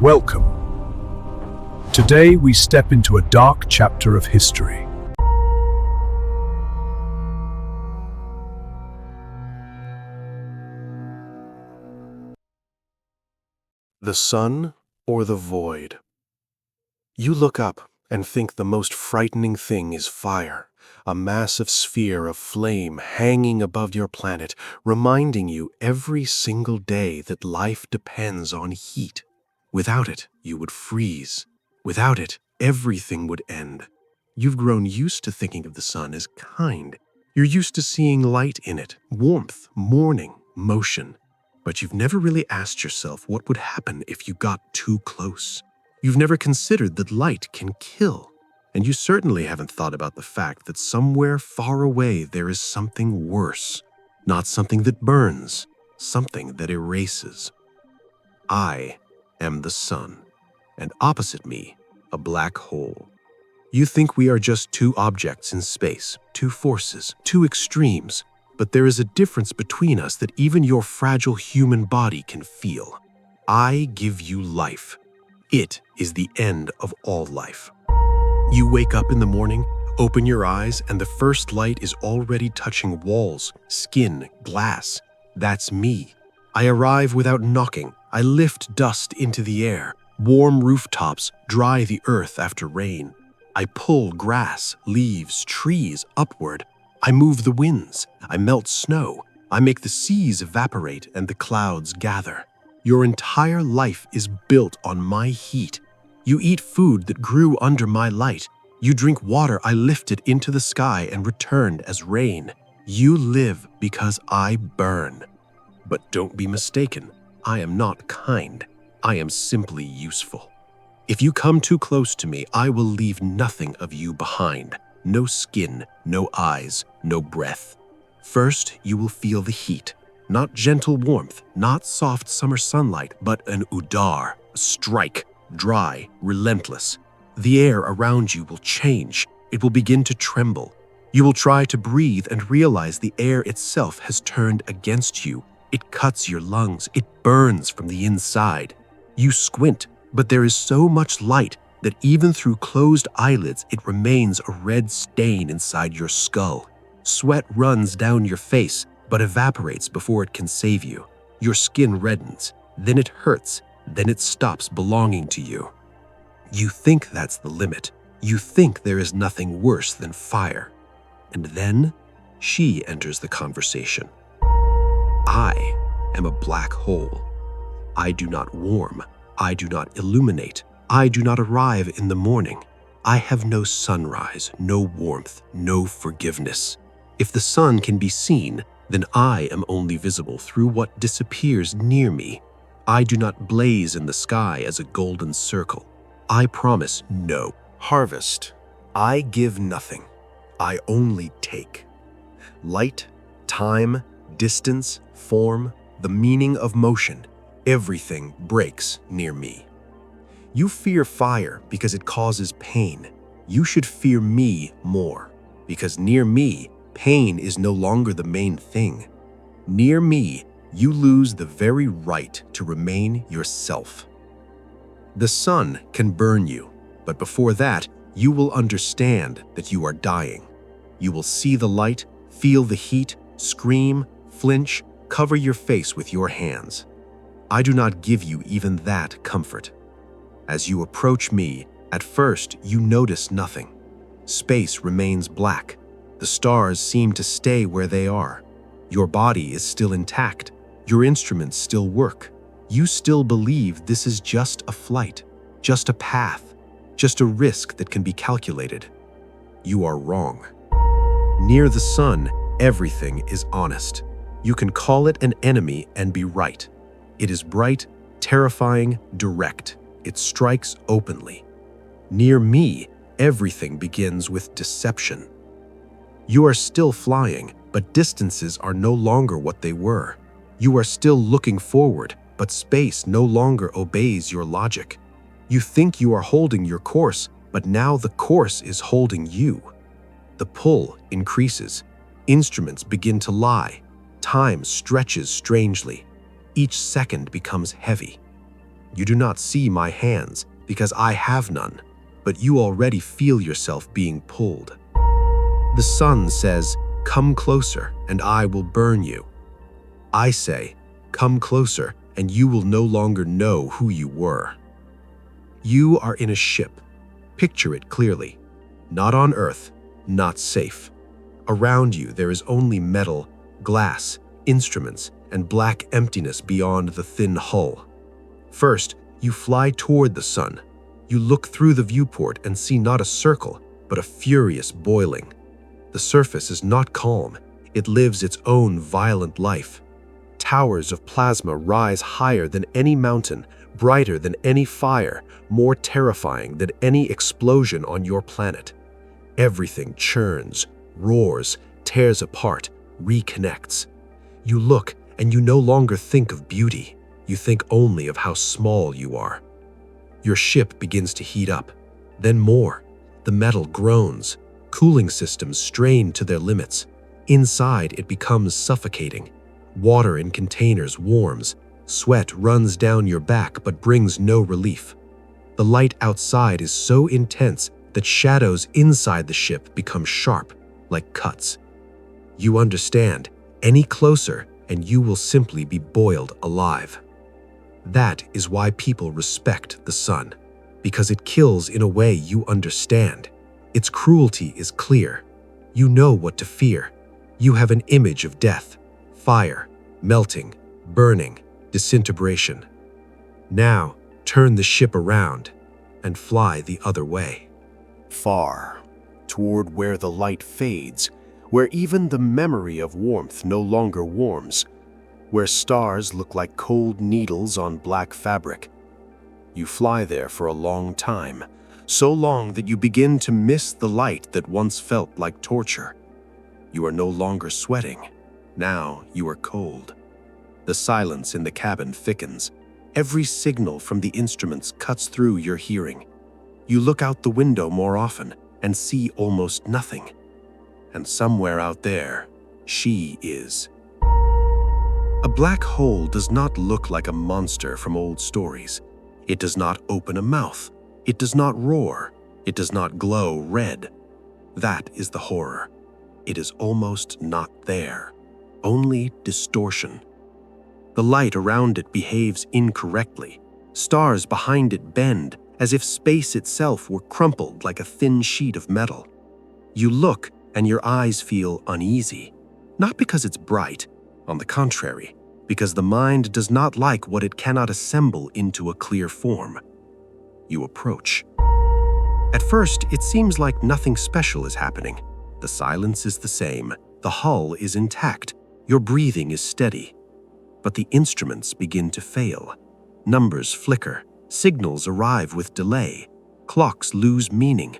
Welcome. Today we step into a dark chapter of history. The sun or the void? You look up and think the most frightening thing is fire, a massive sphere of flame hanging above your planet, reminding you every single day that life depends on heat. Without it, you would freeze. Without it, everything would end. You've grown used to thinking of the sun as kind. You're used to seeing light in it, warmth, morning, motion. But you've never really asked yourself what would happen if you got too close. You've never considered that light can kill. And you certainly haven't thought about the fact that somewhere far away there is something worse. Not something that burns, something that erases. I am the sun, and opposite me, a black hole. You think we are just two objects in space, two forces, two extremes. But there is a difference between us that even your fragile human body can feel. I give you life. It is the end of all life. You wake up in the morning, open your eyes, and the first light is already touching walls, skin, glass. That's me. I arrive without knocking. I lift dust into the air. Warm rooftops dry the earth after rain. I pull grass, leaves, trees upward. I move the winds, I melt snow, I make the seas evaporate and the clouds gather. Your entire life is built on my heat. You eat food that grew under my light. You drink water I lifted into the sky and returned as rain. You live because I burn. But don't be mistaken, I am not kind. I am simply useful. If you come too close to me, I will leave nothing of you behind. No skin, no eyes, no breath. First, you will feel the heat. Not gentle warmth, not soft summer sunlight, but an udar, a strike, dry, relentless. The air around you will change. It will begin to tremble. You will try to breathe and realize the air itself has turned against you. It cuts your lungs. It burns from the inside. You squint, but there is so much light that even through closed eyelids, it remains a red stain inside your skull. Sweat runs down your face, but evaporates before it can save you. Your skin reddens, then it hurts, then it stops belonging to you. You think that's the limit. You think there is nothing worse than fire. And then, she enters the conversation. I am a black hole. I do not warm. I do not illuminate. I do not arrive in the morning. I have no sunrise, no warmth, no forgiveness. If the sun can be seen, then I am only visible through what disappears near me. I do not blaze in the sky as a golden circle. I promise no harvest. I give nothing. I only take. Light, time, distance, form, the meaning of motion, everything breaks near me. You fear fire because it causes pain. You should fear me more, because near me, pain is no longer the main thing. Near me, you lose the very right to remain yourself. The sun can burn you, but before that, you will understand that you are dying. You will see the light, feel the heat, scream, flinch, cover your face with your hands. I do not give you even that comfort. As you approach me, at first you notice nothing. Space remains black. The stars seem to stay where they are. Your body is still intact. Your instruments still work. You still believe this is just a flight, just a path, just a risk that can be calculated. You are wrong. Near the sun, everything is honest. You can call it an enemy and be right. It is bright, terrifying, direct. It strikes openly. Near me, everything begins with deception. You are still flying, but distances are no longer what they were. You are still looking forward, but space no longer obeys your logic. You think you are holding your course, but now the course is holding you. The pull increases. Instruments begin to lie. Time stretches strangely. Each second becomes heavy. You do not see my hands because I have none, but you already feel yourself being pulled. The sun says, "Come closer, and I will burn you." I say, "Come closer, and you will no longer know who you were." You are in a ship. Picture it clearly. Not on Earth, not safe. Around you there is only metal, glass, instruments, and black emptiness beyond the thin hull. First, you fly toward the sun. You look through the viewport and see not a circle, but a furious boiling. The surface is not calm. It lives its own violent life. Towers of plasma rise higher than any mountain, brighter than any fire, more terrifying than any explosion on your planet. Everything churns, roars, tears apart, reconnects. You look and you no longer think of beauty. You think only of how small you are. Your ship begins to heat up. Then more. The metal groans. Cooling systems strain to their limits. Inside, it becomes suffocating. Water in containers warms. Sweat runs down your back but brings no relief. The light outside is so intense that shadows inside the ship become sharp, like cuts. You understand, any closer and you will simply be boiled alive. That is why people respect the sun, because it kills in a way you understand. Its cruelty is clear. You know what to fear. You have an image of death, fire, melting, burning, disintegration. Now, turn the ship around and fly the other way. Far, toward where the light fades, where even the memory of warmth no longer warms, where stars look like cold needles on black fabric. You fly there for a long time, so long that you begin to miss the light that once felt like torture. You are no longer sweating. Now you are cold. The silence in the cabin thickens. Every signal from the instruments cuts through your hearing. You look out the window more often and see almost nothing. And somewhere out there, she is. A black hole does not look like a monster from old stories. It does not open a mouth. It does not roar. It does not glow red. That is the horror. It is almost not there. Only distortion. The light around it behaves incorrectly. Stars behind it bend, as if space itself were crumpled like a thin sheet of metal. You look, and your eyes feel uneasy. Not because it's bright. On the contrary, because the mind does not like what it cannot assemble into a clear form. You approach. At first, it seems like nothing special is happening. The silence is the same. The hull is intact. Your breathing is steady. But the instruments begin to fail. Numbers flicker. Signals arrive with delay. Clocks lose meaning.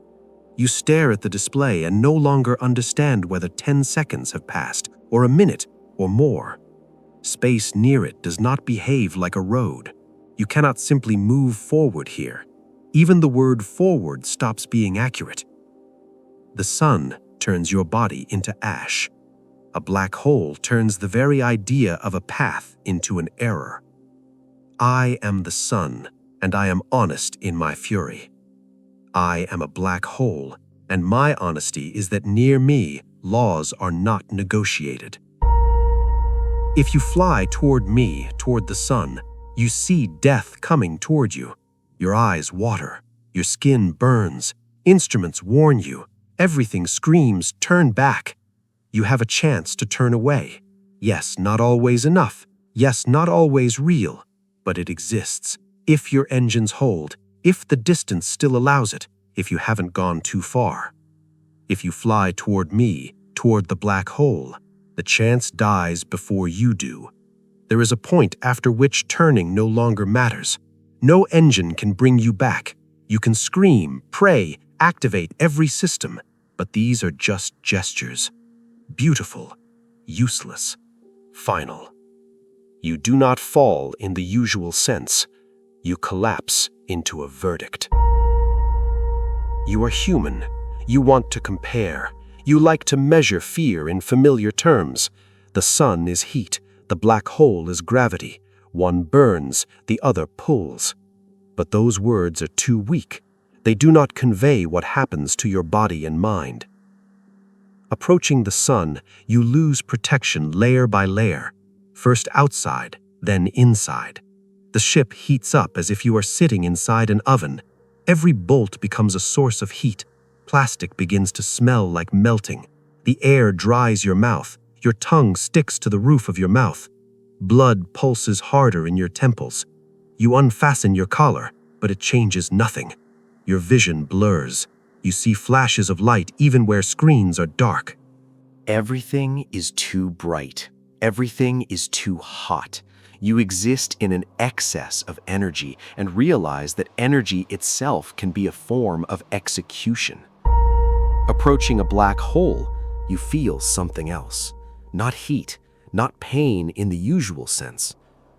You stare at the display and no longer understand whether 10 seconds have passed, or a minute, or more. Space near it does not behave like a road. You cannot simply move forward here. Even the word forward stops being accurate. The sun turns your body into ash. A black hole turns the very idea of a path into an error. I am the sun, and I am honest in my fury. I am a black hole, and my honesty is that near me, laws are not negotiated. If you fly toward me, toward the sun, you see death coming toward you. Your eyes water. Your skin burns. Instruments warn you. Everything screams, turn back. You have a chance to turn away. Yes, not always enough. Yes, not always real. But it exists. If your engines hold, if the distance still allows it, if you haven't gone too far. If you fly toward me, toward the black hole, the chance dies before you do. There is a point after which turning no longer matters. No engine can bring you back. You can scream, pray, activate every system, but these are just gestures. Beautiful, useless, final. You do not fall in the usual sense. You collapse into a verdict. You are human. You want to compare. You like to measure fear in familiar terms. The sun is heat. The black hole is gravity. One burns, the other pulls. But those words are too weak. They do not convey what happens to your body and mind. Approaching the sun, you lose protection layer by layer, first outside, then inside. The ship heats up as if you are sitting inside an oven. Every bolt becomes a source of heat. Plastic begins to smell like melting. The air dries your mouth. Your tongue sticks to the roof of your mouth. Blood pulses harder in your temples. You unfasten your collar, but it changes nothing. Your vision blurs. You see flashes of light even where screens are dark. Everything is too bright. Everything is too hot. You exist in an excess of energy and realize that energy itself can be a form of execution. Approaching a black hole, you feel something else. Not heat, not pain in the usual sense.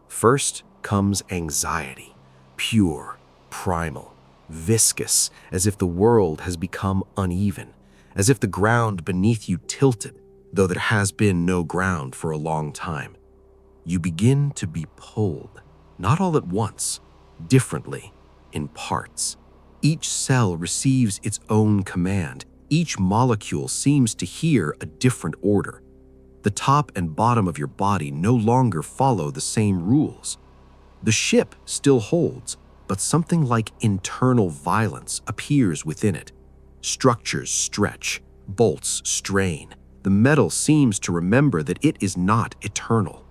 First comes anxiety, pure, primal, viscous, as if the world has become uneven, as if the ground beneath you tilted, though there has been no ground for a long time. You begin to be pulled, not all at once, differently, in parts. Each cell receives its own command. Each molecule seems to hear a different order. The top and bottom of your body no longer follow the same rules. The ship still holds, but something like internal violence appears within it. Structures stretch, bolts strain. The metal seems to remember that it is not eternal.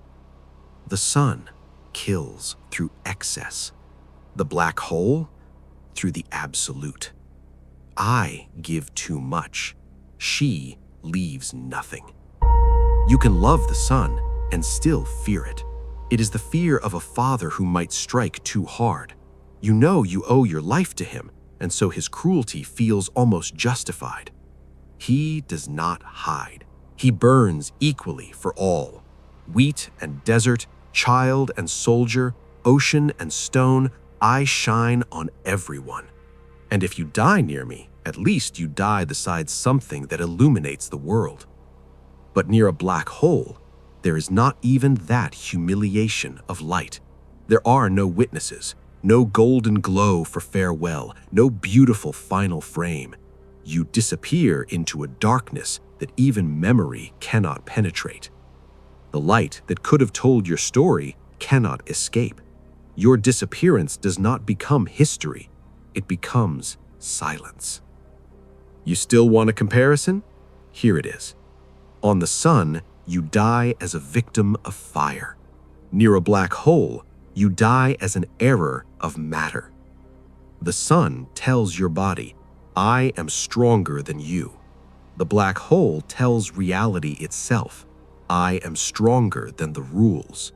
The sun kills through excess. The black hole through the absolute. I give too much. She leaves nothing. You can love the sun and still fear it. It is the fear of a father who might strike too hard. You know you owe your life to him, and so his cruelty feels almost justified. He does not hide. He burns equally for all. Wheat and desert, child and soldier, ocean and stone, I shine on everyone. And if you die near me, at least you die beside something that illuminates the world. But near a black hole, there is not even that humiliation of light. There are no witnesses, no golden glow for farewell, no beautiful final frame. You disappear into a darkness that even memory cannot penetrate. The light that could have told your story cannot escape. Your disappearance does not become history. It becomes silence. You still want a comparison? Here it is. On the sun, you die as a victim of fire. Near a black hole, you die as an error of matter. The sun tells your body, I am stronger than you. The black hole tells reality itself, I am stronger than the rules.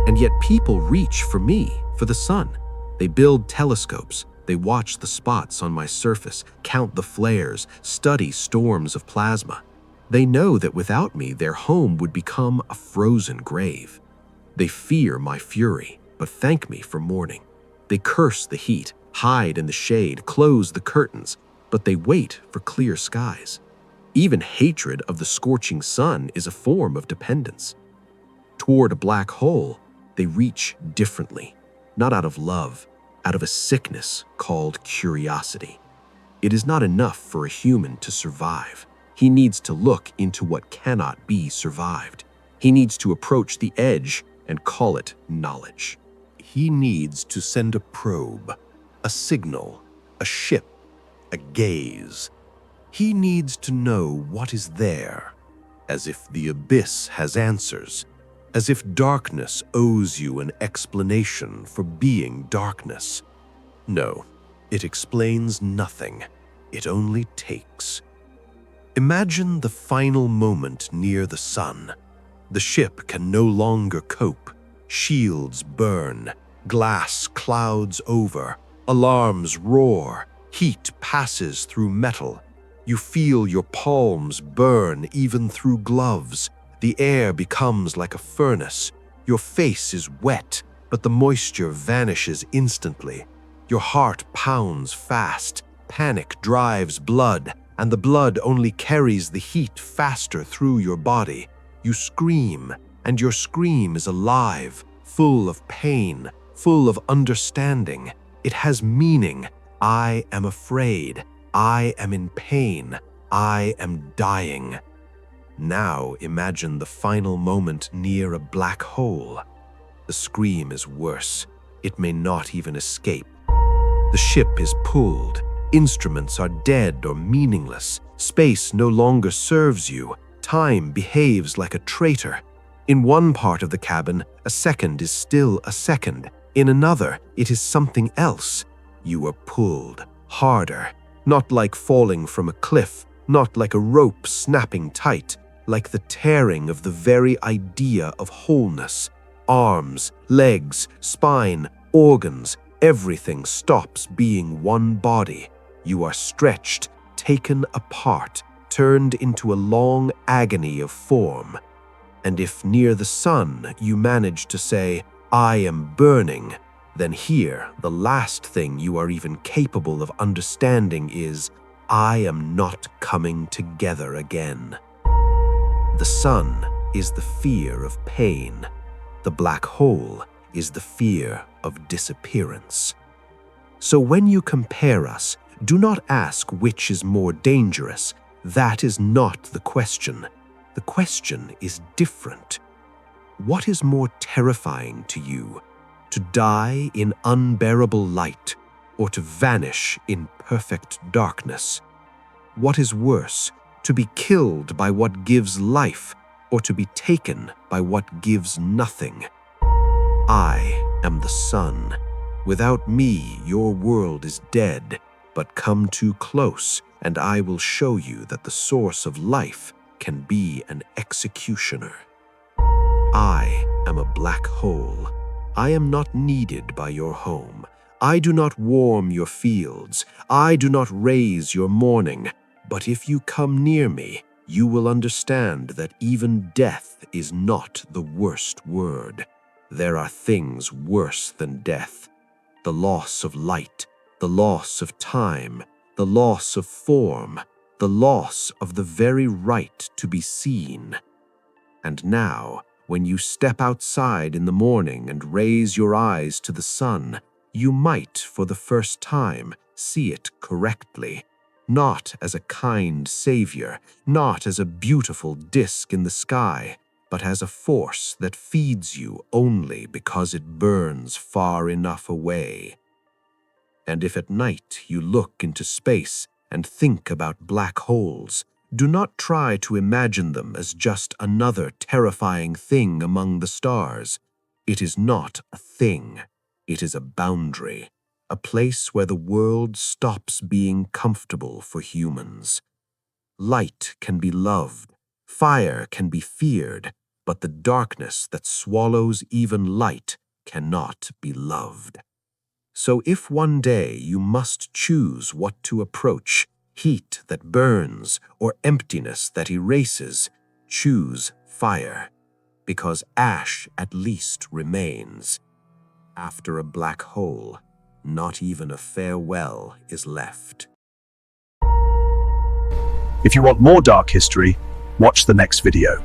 And yet people reach for me, for the sun. They build telescopes. They watch the spots on my surface, count the flares, study storms of plasma. They know that without me, their home would become a frozen grave. They fear my fury, but thank me for mourning. They curse the heat, hide in the shade, close the curtains, but they wait for clear skies. Even hatred of the scorching sun is a form of dependence. Toward a black hole, they reach differently, not out of love, out of a sickness called curiosity. It is not enough for a human to survive. He needs to look into what cannot be survived. He needs to approach the edge and call it knowledge. He needs to send a probe, a signal, a ship, a gaze. He needs to know what is there, as if the abyss has answers, as if darkness owes you an explanation for being darkness. No, it explains nothing. It only takes. Imagine the final moment near the sun. The ship can no longer cope. Shields burn, glass clouds over, alarms roar, heat passes through metal. You feel your palms burn even through gloves. The air becomes like a furnace. Your face is wet, but the moisture vanishes instantly. Your heart pounds fast. Panic drives blood, and the blood only carries the heat faster through your body. You scream, and your scream is alive, full of pain, full of understanding. It has meaning. I am afraid. I am in pain. I am dying. Now imagine the final moment near a black hole. The scream is worse. It may not even escape. The ship is pulled. Instruments are dead or meaningless. Space no longer serves you. Time behaves like a traitor. In one part of the cabin, a second is still a second. In another, it is something else. You are pulled harder, not like falling from a cliff, not like a rope snapping tight, like the tearing of the very idea of wholeness. Arms, legs, spine, organs, everything stops being one body. You are stretched, taken apart, turned into a long agony of form. And if near the sun you manage to say, "I am burning," then here the last thing you are even capable of understanding is, "I am not coming together again." The sun is the fear of pain. The black hole is the fear of disappearance. So when you compare us, do not ask which is more dangerous. That is not the question. The question is different. What is more terrifying to you? To die in unbearable light, or to vanish in perfect darkness? What is worse, to be killed by what gives life, or to be taken by what gives nothing? I am the sun. Without me, your world is dead, but come too close, and I will show you that the source of life can be an executioner. I am a black hole. I am not needed by your home. I do not warm your fields. I do not raise your mourning. But if you come near me, you will understand that even death is not the worst word. There are things worse than death. The loss of light, the loss of time, the loss of form, the loss of the very right to be seen. And now, when you step outside in the morning and raise your eyes to the sun, you might, for the first time, see it correctly, not as a kind savior, not as a beautiful disk in the sky, but as a force that feeds you only because it burns far enough away. And if at night you look into space and think about black holes, do not try to imagine them as just another terrifying thing among the stars. It is not a thing. It is a boundary, a place where the world stops being comfortable for humans. Light can be loved, fire can be feared, but the darkness that swallows even light cannot be loved. So if one day you must choose what to approach, heat that burns or emptiness that erases, choose fire, because ash at least remains. After a black hole, not even a farewell is left. If you want more dark history, watch the next video.